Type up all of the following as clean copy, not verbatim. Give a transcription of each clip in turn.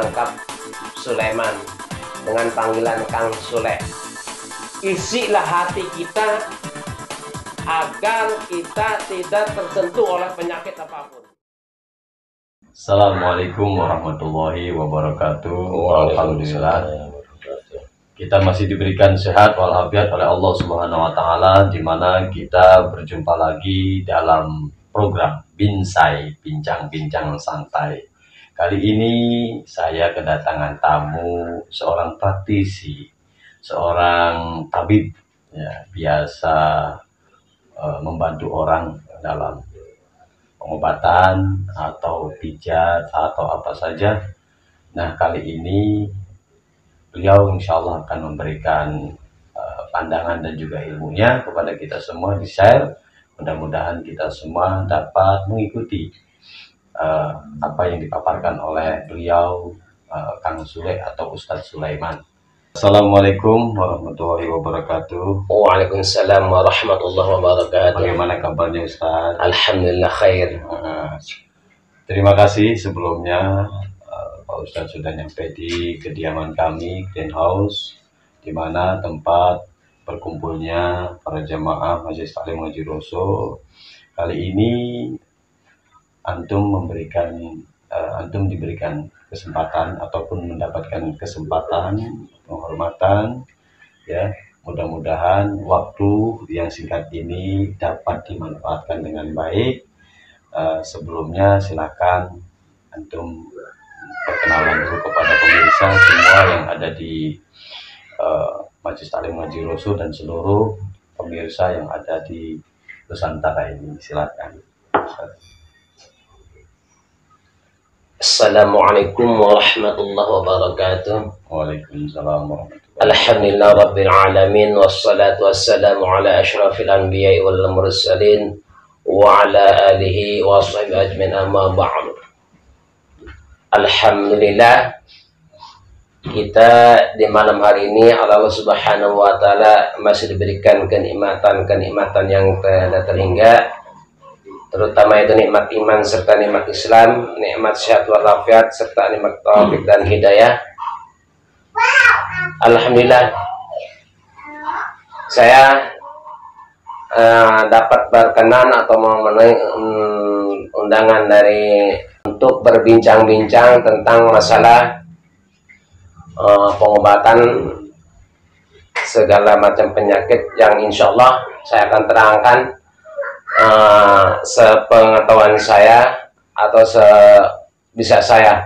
lengkap Sulaiman dengan panggilan Kang Sule. Isilah hati kita agar kita tidak tersentuh oleh penyakit apapun. Assalamualaikum warahmatullahi wabarakatuh. Alhamdulillah kita masih diberikan sehat walafiat oleh Allah Subhanahu wa taala, di mana kita berjumpa lagi dalam program Binsai, bincang-bincang santai. Kali ini saya kedatangan tamu, seorang praktisi, seorang tabib, ya, biasa membantu orang dalam pengobatan atau pijat atau apa saja. Nah, kali ini beliau insya Allah akan memberikan pandangan dan juga ilmunya kepada kita semua, di-share. Mudah-mudahan kita semua dapat mengikuti apa yang dipaparkan oleh beliau, Kang Sule atau Ustadz Sulaiman. Assalamualaikum warahmatullahi wabarakatuh. Waalaikumsalam warahmatullahi wabarakatuh. Bagaimana kabarnya Ustadz? Alhamdulillah khair. Terima kasih sebelumnya Pak Ustadz sudah nyampe di kediaman kami, Greenhouse, di mana tempat berkumpulnya para jamaah Majelis Taklim Haji Roso. Kali ini antum diberikan kesempatan ataupun mendapatkan kesempatan penghormatan, ya. Mudah-mudahan waktu yang singkat ini dapat dimanfaatkan dengan baik. Sebelumnya silakan antum perkenalan dulu kepada pemirsa semua yang ada di Majelis Taklim Haji Roso dan seluruh pemirsa yang ada di Nusantara ini. Silakan. Assalamualaikum warahmatullahi wabarakatuh. Waalaikumsalam warahmatullahi wabarakatuh. Alhamdulillah rabbil alamin, wassalatu wassalamu ala asyrafil anbiya'i wal mursalin wa ala alihi wa sahbihi ajmain, amma ba'du. Alhamdulillah, kita di malam hari ini Allah Subhanahu wa taala masih diberikan kenikmatan yang tiada terhingga, terutama itu nikmat iman serta nikmat Islam, nikmat sehat walafiat serta nikmat taufik dan hidayah. Alhamdulillah, saya dapat berkenan atau memenuhi undangan dari untuk berbincang-bincang tentang masalah pengobatan segala macam penyakit yang insya Allah saya akan terangkan sepengetahuan saya atau sebisa saya.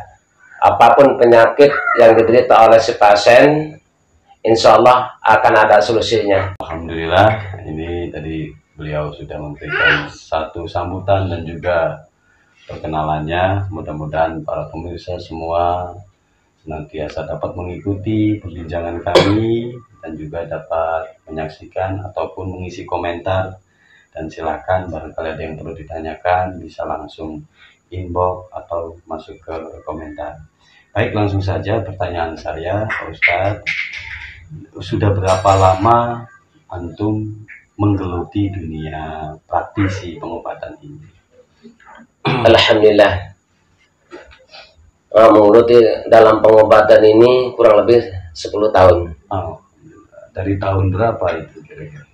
Apapun penyakit yang diderita oleh si pasien, insya Allah akan ada solusinya. Alhamdulillah, ini tadi beliau sudah memberikan satu sambutan dan juga perkenalannya. Mudah-mudahan para pemirsa semua senantiasa dapat mengikuti perbincangan kami dan juga dapat menyaksikan ataupun mengisi komentar. Dan silakan barangkali ada yang perlu ditanyakan bisa langsung inbox atau masuk ke komentar. Baik, langsung saja pertanyaan saya, Pak Ustadz. Sudah berapa lama antum menggeluti dunia praktisi pengobatan ini? Alhamdulillah, menggeluti dalam pengobatan ini kurang lebih 10 tahun. Oh, dari tahun berapa itu kira-kira?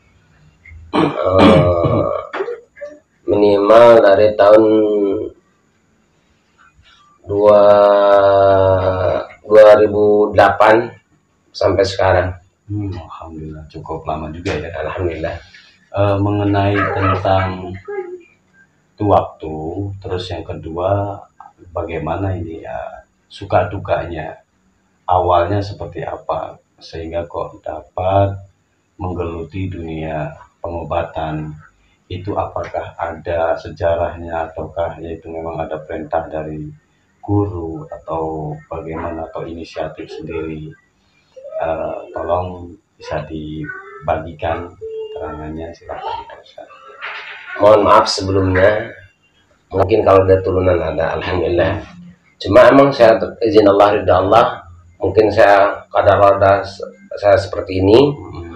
Minimal dari tahun 2008 sampai sekarang. Alhamdulillah, cukup lama juga ya. Alhamdulillah. Mengenai tentang itu waktu, terus yang kedua bagaimana ini ya suka dukanya, awalnya seperti apa sehingga kok dapat menggeluti dunia pengobatan itu? Apakah ada sejarahnya ataukah itu memang ada perintah dari guru atau bagaimana, atau inisiatif sendiri? Tolong bisa dibagikan keterangannya, silakan Pak Ustaz. Mohon maaf sebelumnya, mungkin kalau ada turunan ada, alhamdulillah. Cuma emang saya izin Allah, ridha Allah, mungkin saya kadang-kadang saya seperti ini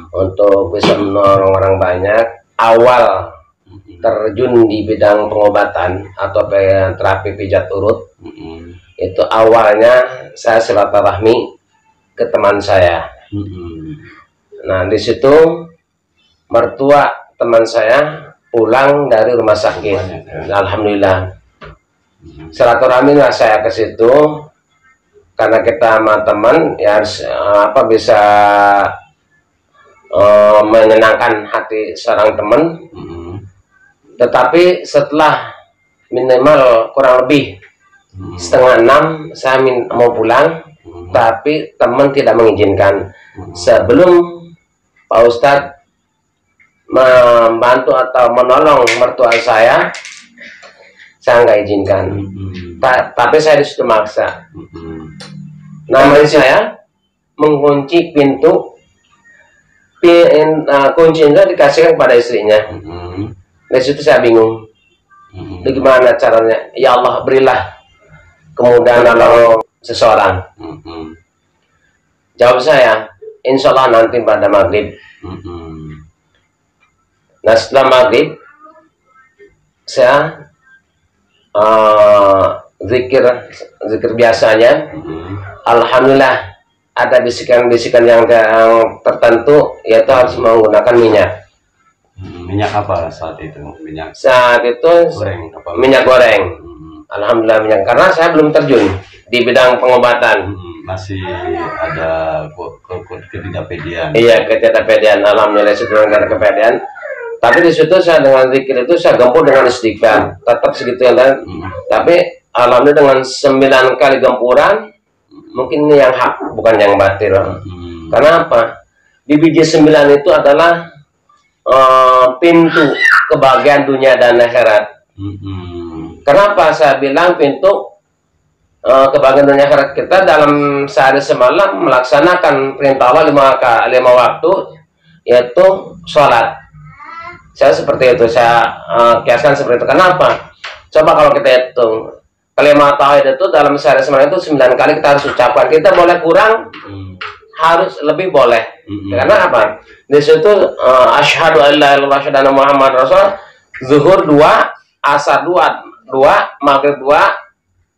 untuk bisa menolong orang banyak. Awal terjun di bidang pengobatan atau terapi pijat urut Itu awalnya saya silaturahmi ke teman saya. Nah, di situ mertua teman saya pulang dari rumah sakit. Alhamdulillah. Silaturahmi lah saya ke situ karena kita sama teman ya harus bisa menyenangkan hati seorang teman. Tetapi setelah minimal kurang lebih setengah 6 saya mau pulang, tapi teman tidak mengizinkan. Sebelum Pak Ustadz membantu atau menolong mertua saya nggak izinkan. Tapi saya disitu maksa. Namanya saya mengunci pintu, kunci itu dikasihkan kepada istrinya. Dari situ saya bingung. Bagaimana caranya? Ya Allah, berilah kemudahan dalam seseorang. Jawab saya, insya Allah nanti pada maghrib. Nah, setelah maghrib saya zikir biasanya. Alhamdulillah ada bisikan-bisikan yang tertentu, yaitu harus menggunakan minyak. Minyak apa saat itu? Saat itu goreng, minyak goreng. Alhamdulillah minyak, karena saya belum terjun di bidang pengobatan. Masih ada ketidakpedean. Iya, ketidakpedean. Alhamdulillah sudah ada kepedean. Tapi di situ saya dengan zikir itu saya gempur dengan istighfar. Tetap segitu ya kan. Tapi alhamdulillah dengan 9 kali gempuran, mungkin ini yang hak bukan yang batil. Karena apa? Di biji 9 itu adalah pintu kebahagiaan dunia dan akhirat. Kenapa saya bilang pintu kebahagiaan dunia akhirat? Kita dalam sehari semalam melaksanakan perintah Allah 5 waktu, yaitu sholat. Saya seperti itu, saya kiaskan seperti itu. Kenapa? Coba kalau kita hitung kalimat tauhid itu dalam sehari semalam itu 9 kali kita harus ucapkan. Kita boleh kurang, harus lebih boleh. Karena apa? Di situ asyhadu an la ilaha illallah asyhadu anna muhammad rasul, zuhur 2, asar 2, maghrib 2,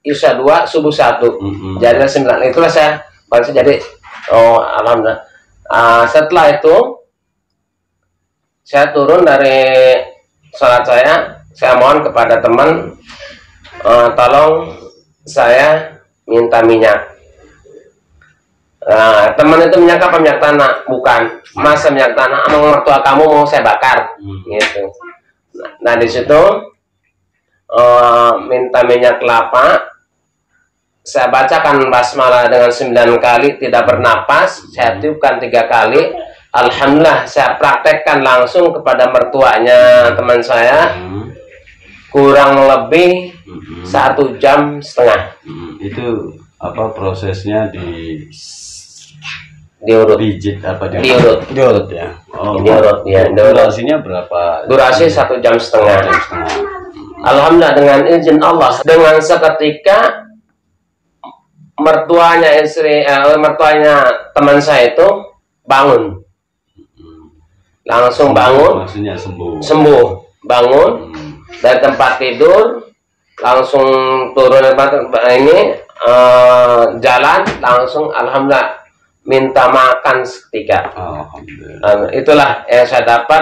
isya 2, subuh 1. Jadi 9. Itulah saya baru jadi alhamdulillah. Setelah itu saya turun dari sholat saya mohon kepada teman, tolong saya minta minyak. Nah, teman itu minyak apa? Minyak tanah? Bukan. Masa minyak tanah? Emang mertua kamu mau saya bakar? Gitu. Nah, di situ minta minyak kelapa. Saya bacakan basmalah dengan 9 kali tidak bernapas. Saya tiupkan 3 kali. Alhamdulillah saya praktekkan langsung kepada mertuanya teman saya. Kurang lebih 1,5 jam. Itu apa prosesnya? Diurut, pijit apa diurut ya. Diurut ya. Durasinya berapa? Durasi 1,5 jam. Alhamdulillah dengan izin Allah, dengan seketika mertuanya teman saya itu bangun, langsung bangun. Maksudnya sembuh bangun dari tempat tidur, langsung turun ini jalan langsung. Alhamdulillah minta makan seketika. Itulah yang saya dapat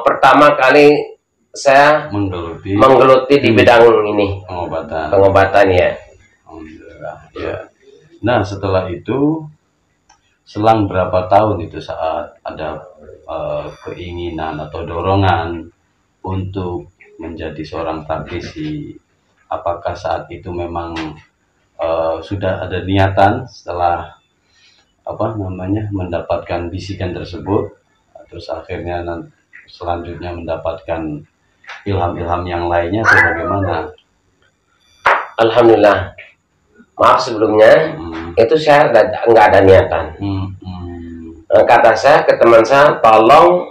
pertama kali saya menggeluti di bidang ini, pengobatan ya. Alhamdulillah ya. Nah, setelah itu selang berapa tahun itu saat ada keinginan atau dorongan untuk menjadi seorang praktisi, apakah saat itu memang sudah ada niatan setelah mendapatkan bisikan tersebut, terus akhirnya selanjutnya mendapatkan ilham-ilham yang lainnya, atau bagaimana? Alhamdulillah, maaf sebelumnya itu saya nggak ada niatan. Kata saya ke teman saya, tolong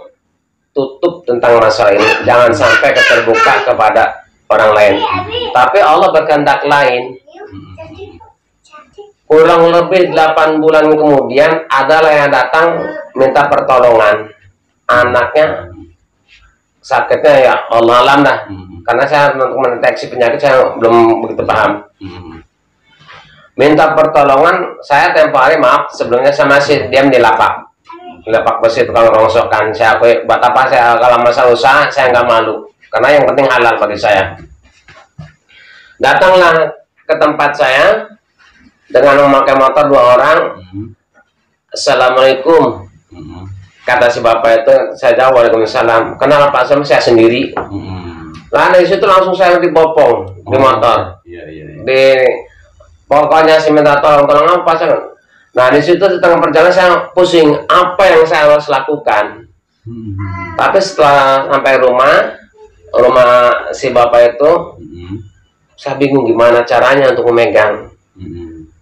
tutup tentang masalah ini, jangan sampai terbuka kepada orang lain. Tapi Allah berkehendak lain. Kurang lebih 8 bulan kemudian adalah yang datang minta pertolongan. Anaknya sakitnya ya Allah alam dah. Karena saya untuk mendeteksi penyakit saya belum begitu paham. minta pertolongan. Saya tempo hari, maaf sebelumnya, saya masih diam di lapak besi tukang rongsokan. Saya akui, buat apa saya kalau masalah usaha saya nggak malu, karena yang penting halal bagi saya. Datanglah ke tempat saya dengan memakai motor 2 orang. Assalamualaikum, kata si bapak itu. Saya jawab waalaikumsalam. Kenal Pak Sam? Saya sendiri. Lah dari situ langsung saya dibopong di motor. Di pokoknya saya minta tolong apa sih? Nah di situ di tengah perjalanan saya pusing apa yang saya harus lakukan. Tapi setelah sampai rumah si bapak itu, saya bingung gimana caranya untuk memegang.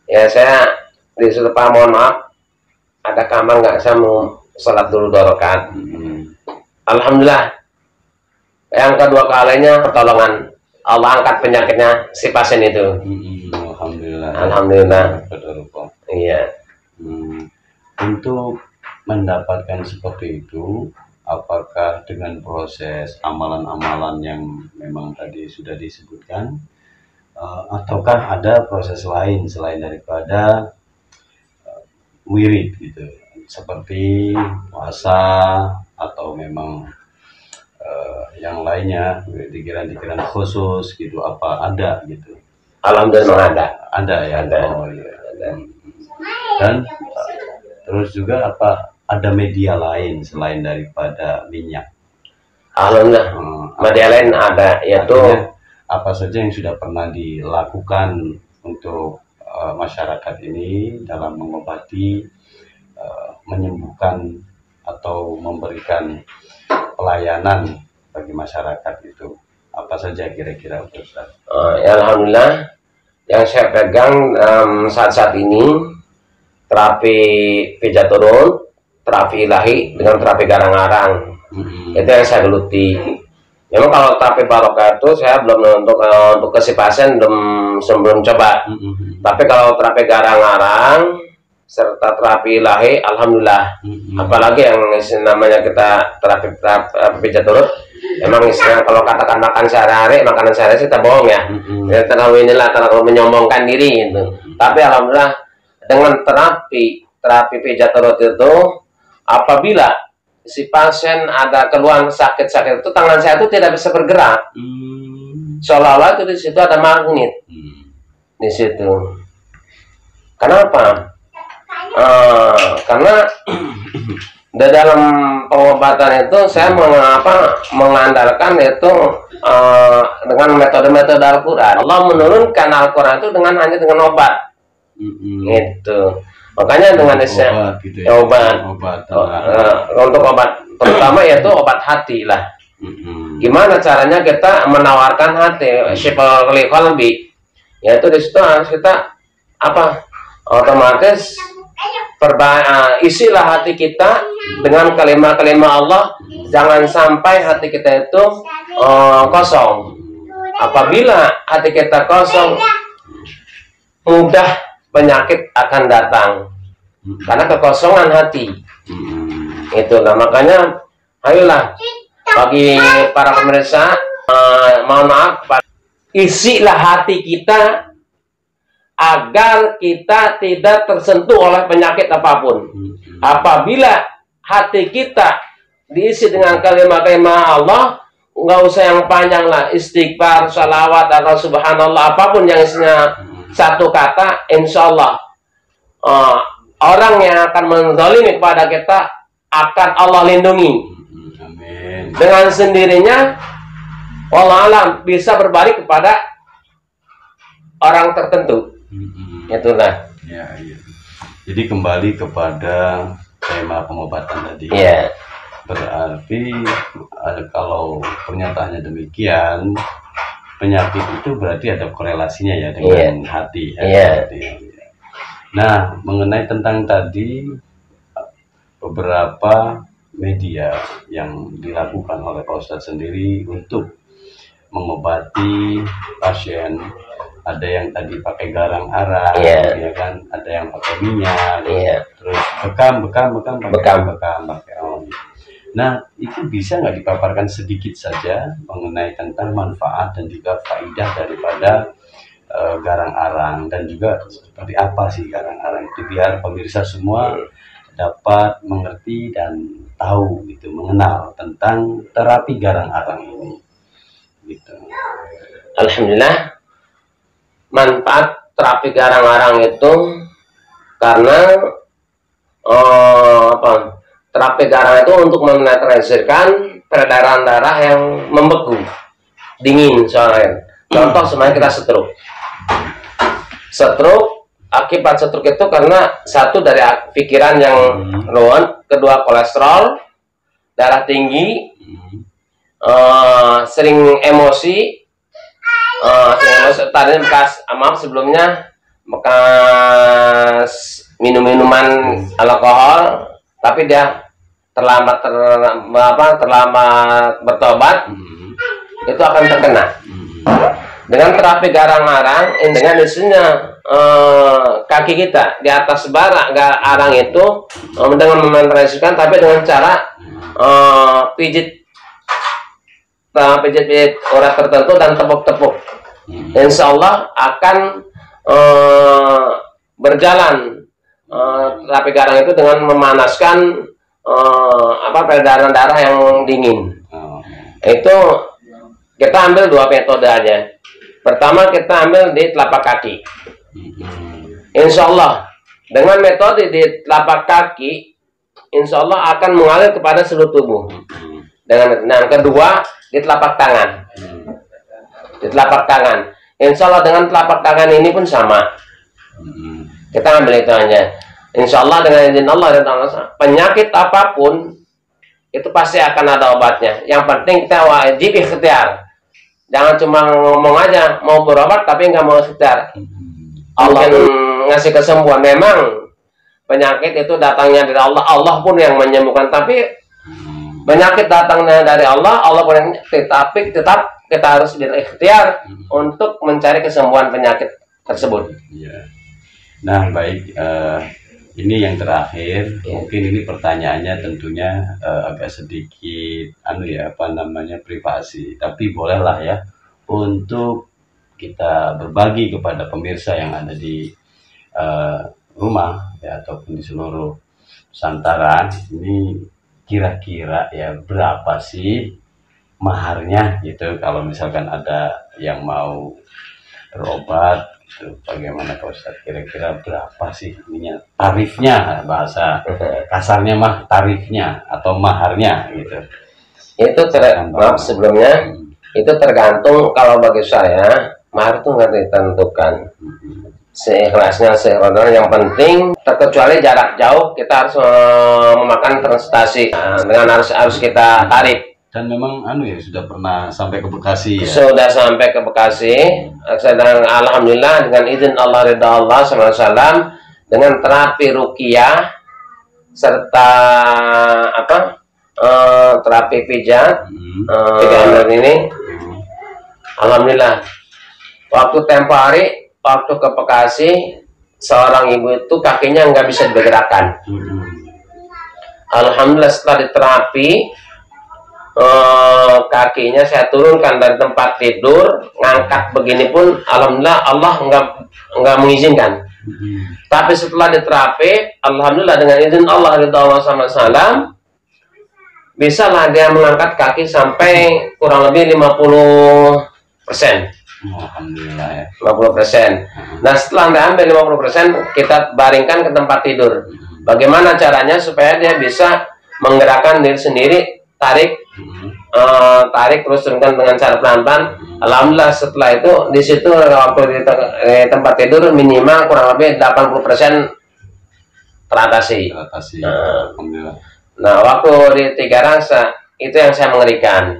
Ya saya di situ, Pak mohon maaf, ada kamar nggak, saya mau sholat dulu 2 rakaat. Alhamdulillah, yang kedua kalinya pertolongan Allah angkat penyakitnya si pasien itu. Alhamdulillah. Iya. Untuk mendapatkan seperti itu, apakah dengan proses amalan-amalan yang memang tadi sudah disebutkan, ataukah ada proses lain selain daripada wirid gitu, seperti puasa atau memang yang lainnya, pikiran-pikiran khusus gitu, apa ada gitu? Alhamdulillah ada ya. Ada. Oh iya. Dan terus juga apa, ada media lain selain daripada minyak? Alhamdulillah media lain ada, yaitu apa saja yang sudah pernah dilakukan untuk masyarakat ini dalam mengobati, menyembuhkan atau memberikan pelayanan bagi masyarakat itu, apa saja kira-kira Ustaz? Ya, alhamdulillah yang saya pegang saat-saat ini terapi pijat turun, terapi ilahi dengan terapi garang-garang. Itu yang saya geluti. Memang kalau terapi barokah itu saya belum untuk ke si pasien belum coba. Tapi kalau terapi garang-garang serta terapi ilahi, alhamdulillah. Apalagi yang namanya kita terapi pijat turun, emang istilah kalau katakan makan sehari-hari, makanan sehari-hari kita bohong ya. Terlalu menyombongkan diri gitu. Tapi alhamdulillah dengan terapi pijat turun itu, apabila si pasien ada keluhan sakit-sakit itu, tangan saya itu tidak bisa bergerak. Seolah-olah itu di situ ada magnet. Di situ. Kenapa? Karena di dalam pengobatan itu saya mengandalkan itu dengan metode-metode Al-Quran. Allah menurunkan Al-Quran itu hanya dengan obat. Gitu. Makanya dengan obat, gitu ya? obat. Untuk obat terutama yaitu obat hati lah. Gimana caranya kita menawarkan hati, syifal qalbi, yaitu di situ harus kita otomatis isilah hati kita dengan kalimat-kalimat Allah. Jangan sampai hati kita itu kosong. Apabila hati kita kosong, mudah penyakit akan datang karena kekosongan hati. Itulah makanya ayolah bagi para pemirsa, mohon maaf, isilah hati kita agar kita tidak tersentuh oleh penyakit apapun. Apabila hati kita diisi dengan kalimat-kalimat Allah, nggak usah yang panjang lah, istighfar, salawat, atau subhanallah, apapun yang isinya satu kata, insya Allah orang yang akan menzalimi kepada kita akan Allah lindungi. Amin. Dengan sendirinya wallahu alam bisa berbalik kepada orang tertentu. Itulah. Ya. Jadi kembali kepada tema pengobatan tadi. Ya. Berarti kalau pernyataannya demikian, penyakit itu berarti ada korelasinya ya dengan hati. Nah, mengenai tentang tadi beberapa media yang dilakukan oleh Pak Ustadz sendiri untuk mengobati pasien, ada yang tadi pakai garang-arang, ya kan, ada yang pakai minyak, terus bekam pakai on. Nah, itu bisa nggak dipaparkan sedikit saja mengenai tentang manfaat dan juga faidah daripada garang-arang, dan juga seperti apa sih garang-arang itu, biar pemirsa semua dapat mengerti dan tahu gitu, mengenal tentang terapi garang-arang ini gitu. Alhamdulillah, manfaat terapi garang-arang itu karena terapi garang itu untuk menetralisirkan peredaran darah yang membeku, dingin soalnya. Contoh semuanya kita stroke. Akibat stroke itu karena satu dari pikiran yang ruwet, kedua kolesterol, darah tinggi, sering emosi, tadi sebelumnya bekas minum-minuman alkohol, tapi dia terlambat bertobat, itu akan terkena. Dengan terapi garang-arang, dengan isinya kaki kita di atas bara arang itu dengan memantrasikan, tapi dengan cara pijit urat tertentu dan tepuk-tepuk, insya Allah akan berjalan terapi garang itu dengan memanaskan peredaran darah yang dingin. Itu kita ambil dua metode aja. Pertama kita ambil di telapak kaki. Insya Allah dengan metode di telapak kaki, insya Allah akan mengalir kepada seluruh tubuh. Dengan yang kedua di telapak tangan. Di telapak tangan. Insya Allah dengan telapak tangan ini pun sama. Kita ambil itu aja. Insya Allah dengan izin Allah dan Allah, penyakit apapun itu pasti akan ada obatnya. Yang penting kita wajib ikhtiar. Jangan cuma ngomong aja mau berobat tapi nggak mau ikhtiar. Allah ngasih kesembuhan. Memang penyakit itu datangnya dari Allah. Allah pun yang menyembuhkan. Tapi penyakit datangnya dari Allah. Allah pun yang tapi tetap kita harus berikhtiar untuk mencari kesembuhan penyakit tersebut. Nah baik, ini yang terakhir. Mungkin ini pertanyaannya tentunya agak sedikit privasi, tapi bolehlah ya untuk kita berbagi kepada pemirsa yang ada di rumah ya, ataupun di seluruh Nusantara. Ini kira-kira ya berapa sih maharnya gitu, kalau misalkan ada yang mau berobat gitu, bagaimana Pak Ustadz, kira-kira berapa sih ininya, tarifnya, bahasa kasarnya mah tarifnya atau maharnya gitu. Itu maaf sebelumnya, itu tergantung. Kalau bagi saya mahar itu nggak ditentukan, seikhlasnya seikhlasnya. Yang penting terkecuali jarak jauh kita harus memakan transportasi dengan harus kita tarik. Dan memang sudah pernah sampai ke Bekasi ya? Sudah sampai ke Bekasi. Sedang alhamdulillah dengan izin Allah, ridha Allah SAW, dengan terapi ruqyah serta terapi pijat, ini alhamdulillah. Waktu tempo hari waktu ke Bekasi, seorang ibu itu kakinya nggak bisa digerakkan. Alhamdulillah setelah diterapi, kakinya saya turunkan dari tempat tidur, ngangkat begini pun alhamdulillah Allah nggak mengizinkan. Tapi setelah diterapi, alhamdulillah dengan izin Allah, ridha Allah SAW, bisa lah dia mengangkat kaki sampai kurang lebih 50%. Alhamdulillah ya. 50%. Nah setelah Anda ambil 50%, kita baringkan ke tempat tidur. Bagaimana caranya supaya dia bisa menggerakkan diri sendiri, tarik terus turunkan dengan cara pelan-pelan. Alhamdulillah setelah itu di situ waktu di tempat tidur minimal kurang lebih 80% teratasi. Nah waktu di Tiga Raksa itu yang saya mengerikan.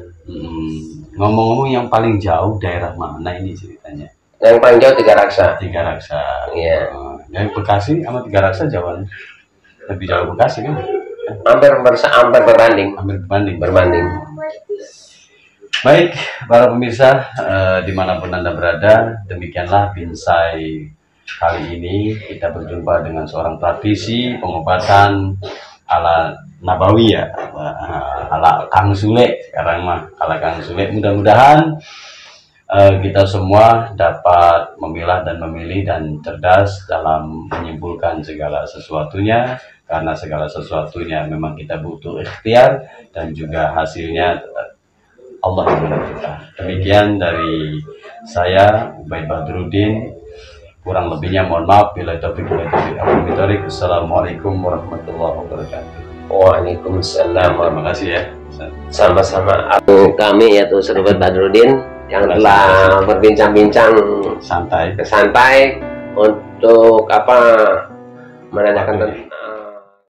Ngomong-ngomong yang paling jauh daerah mana ini ceritanya? Yang paling jauh Tiga Raksa. Tiga Raksa. Iya. Yang Bekasi sama Tiga Raksa jauhan. Lebih jauh Bekasi kan? Hampir berbanding. Baik, para pemirsa, dimanapun Anda berada, demikianlah Binsai kali ini. Kita berjumpa dengan seorang praktisi pengobatan ala Nabawi ya, ala Kang Sule sekarang mah, ala Kang Sule. Mudah-mudahan kita semua dapat memilah dan memilih dan cerdas dalam menyimpulkan segala sesuatunya, karena segala sesuatunya memang kita butuh ikhtiar dan juga hasilnya Allah yang menentukan. Demikian dari saya, Ubaid Badruddin. Kurang lebihnya mohon maaf. Bila taufik wal hidayah. Assalamualaikum warahmatullahi wabarakatuh. Waalaikumsalam. Terima kasih ya. Sama-sama. Kami yaitu Sahabat Badruddin yang telah berbincang-bincang Santai. santai untuk menanyakan